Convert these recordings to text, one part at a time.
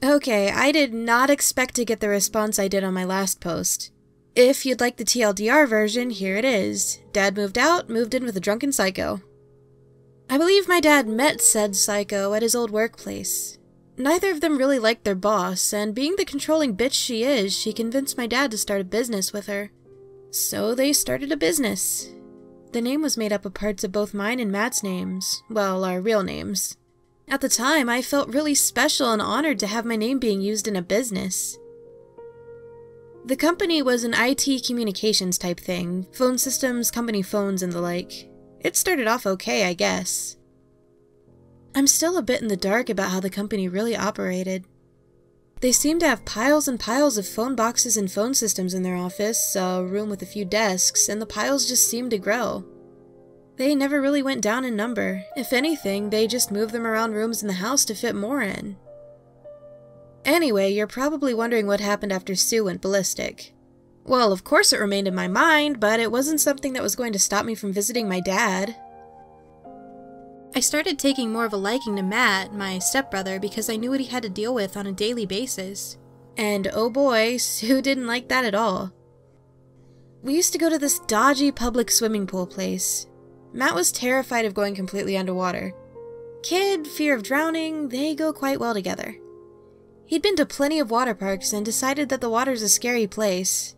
Okay, I did not expect to get the response I did on my last post. If you'd like the TLDR version, here it is. Dad moved out, moved in with a drunken psycho. I believe my dad met said psycho at his old workplace. Neither of them really liked their boss, and being the controlling bitch she is, she convinced my dad to start a business with her. So they started a business. The name was made up of parts of both mine and Matt's names. Well, our real names. At the time, I felt really special and honored to have my name being used in a business. The company was an IT communications type thing, phone systems, company phones, and the like. It started off okay, I guess. I'm still a bit in the dark about how the company really operated. They seemed to have piles and piles of phone boxes and phone systems in their office, a room with a few desks, and the piles just seemed to grow. They never really went down in number. If anything, they just moved them around rooms in the house to fit more in. Anyway, you're probably wondering what happened after Sue went ballistic. Well, of course it remained in my mind, but it wasn't something that was going to stop me from visiting my dad. I started taking more of a liking to Matt, my stepbrother, because I knew what he had to deal with on a daily basis. And oh boy, Sue didn't like that at all. We used to go to this dodgy public swimming pool place. Matt was terrified of going completely underwater. Kid, fear of drowning, they go quite well together. He'd been to plenty of water parks and decided that the water's a scary place.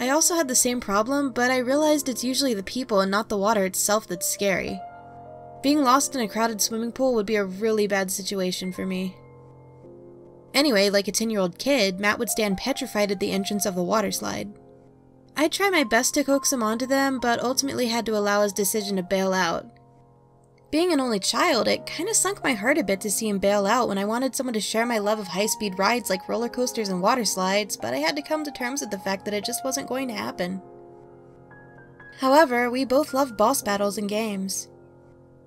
I also had the same problem, but I realized it's usually the people and not the water itself that's scary. Being lost in a crowded swimming pool would be a really bad situation for me. Anyway, like a 10-year-old kid, Matt would stand petrified at the entrance of the water slide. I'd try my best to coax him onto them, but ultimately had to allow his decision to bail out. Being an only child, it kinda sunk my heart a bit to see him bail out when I wanted someone to share my love of high-speed rides like roller coasters and water slides, but I had to come to terms with the fact that it just wasn't going to happen. However, we both loved boss battles and games.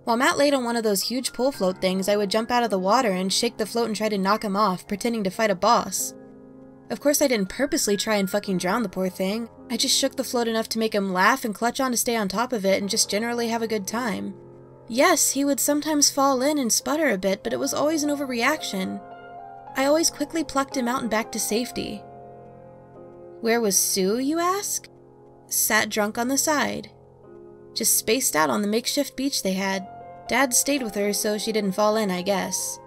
While Matt laid on one of those huge pool float things, I would jump out of the water and shake the float and try to knock him off, pretending to fight a boss. Of course, I didn't purposely try and fucking drown the poor thing. I just shook the float enough to make him laugh and clutch on to stay on top of it and just generally have a good time. Yes, he would sometimes fall in and sputter a bit, but it was always an overreaction. I always quickly plucked him out and back to safety. Where was Sue, you ask? Sat drunk on the side. Just spaced out on the makeshift beach they had. Dad stayed with her so she didn't fall in, I guess.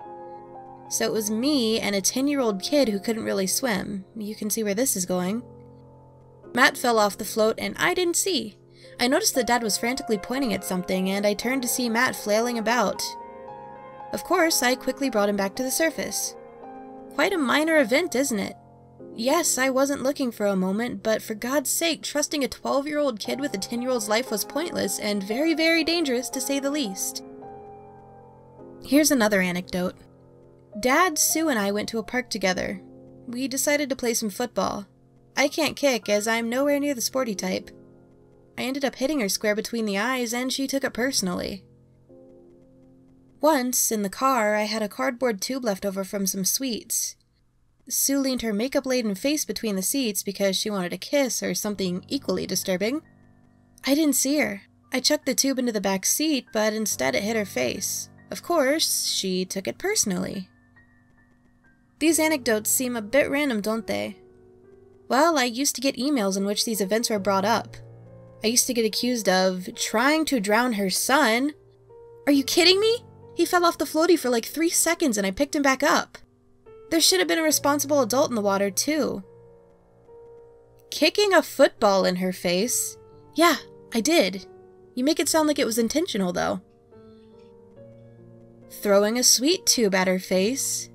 So it was me and a 10-year-old kid who couldn't really swim. You can see where this is going. Matt fell off the float and I didn't see. I noticed that Dad was frantically pointing at something and I turned to see Matt flailing about. Of course, I quickly brought him back to the surface. Quite a minor event, isn't it? Yes, I wasn't looking for a moment, but for God's sake, trusting a 12-year-old kid with a 10-year-old's life was pointless and very, very dangerous to say the least. Here's another anecdote. Dad, Sue, and I went to a park together. We decided to play some football. I can't kick, as I'm nowhere near the sporty type. I ended up hitting her square between the eyes, and she took it personally. Once, in the car, I had a cardboard tube left over from some sweets. Sue leaned her makeup-laden face between the seats because she wanted a kiss or something equally disturbing. I didn't see her. I chucked the tube into the back seat, but instead it hit her face. Of course, she took it personally. These anecdotes seem a bit random, don't they? Well, I used to get emails in which these events were brought up. I used to get accused of trying to drown her son. Are you kidding me? He fell off the floaty for like 3 seconds and I picked him back up. There should have been a responsible adult in the water, too. Kicking a football in her face? Yeah, I did. You make it sound like it was intentional, though. Throwing a sweet tube at her face?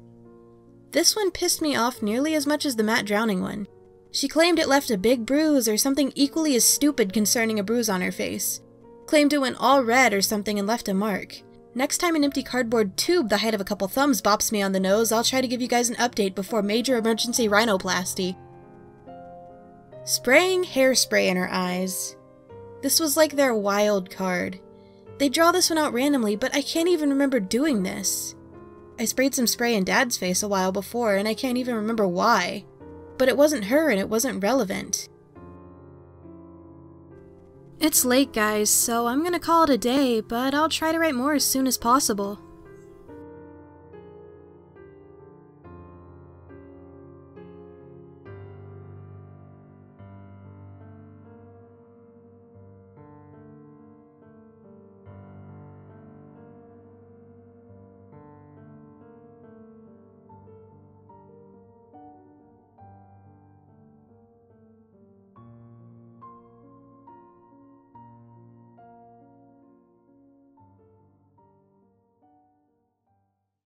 This one pissed me off nearly as much as the Matt drowning one. She claimed it left a big bruise or something equally as stupid concerning a bruise on her face. Claimed it went all red or something and left a mark. Next time an empty cardboard tube the height of a couple thumbs bops me on the nose, I'll try to give you guys an update before major emergency rhinoplasty. Spraying hairspray in her eyes. This was like their wild card. They draw this one out randomly, but I can't even remember doing this. I sprayed some spray in Dad's face a while before, and I can't even remember why. But it wasn't her, and it wasn't relevant. It's late, guys, so I'm gonna call it a day, but I'll try to write more as soon as possible.